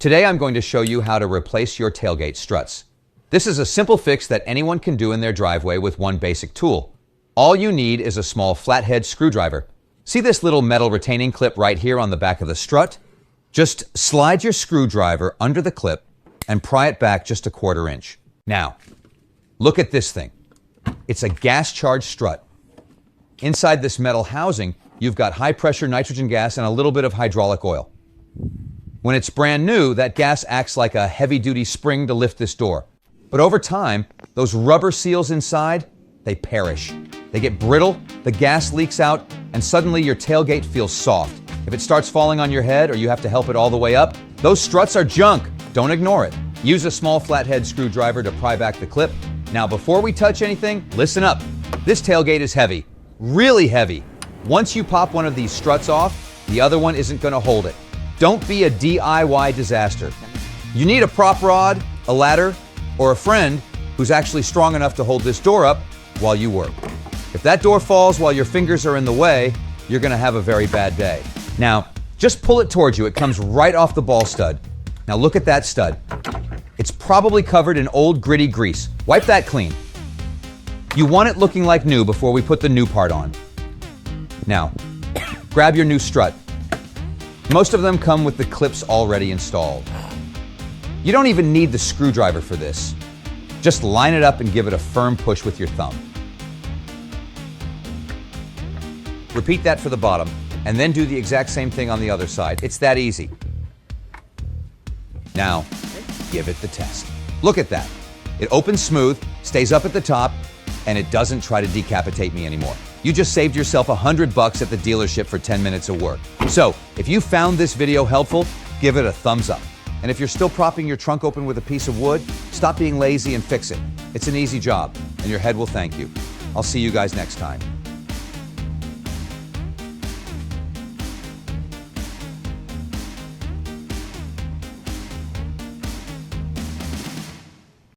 Today I'm going to show you how to replace your tailgate struts. This is a simple fix that anyone can do in their driveway with one basic tool. All you need is a small flathead screwdriver. See this little metal retaining clip right here on the back of the strut? Just slide your screwdriver under the clip and pry it back just a 1/4 inch. Now, look at this thing. It's a gas-charged strut. Inside this metal housing, you've got high-pressure nitrogen gas and a little bit of hydraulic oil. When it's brand new, that gas acts like a heavy-duty spring to lift this door. But over time, those rubber seals inside, they perish. They get brittle, the gas leaks out, and suddenly your tailgate feels soft. If it starts falling on your head or you have to help it all the way up, those struts are junk. Don't ignore it. Use a small flathead screwdriver to pry back the clip. Now, before we touch anything, listen up. This tailgate is heavy, really heavy. Once you pop one of these struts off, the other one isn't going to hold it. Don't be a DIY disaster. You need a prop rod, a ladder, or a friend who's actually strong enough to hold this door up while you work. If that door falls while your fingers are in the way, you're going to have a very bad day. Now, just pull it towards you. It comes right off the ball stud. Now look at that stud. It's probably covered in old gritty grease. Wipe that clean. You want it looking like new before we put the new part on. Now, grab your new strut. Most of them come with the clips already installed. You don't even need the screwdriver for this. Just line it up and give it a firm push with your thumb. Repeat that for the bottom, and then do the exact same thing on the other side. It's that easy. Now, give it the test. Look at that. It opens smooth, stays up at the top, and it doesn't try to decapitate me anymore. You just saved yourself $100 at the dealership for 10 minutes of work. So, if you found this video helpful, give it a thumbs up. And if you're still propping your trunk open with a piece of wood, stop being lazy and fix it. It's an easy job, and your head will thank you. I'll see you guys next time.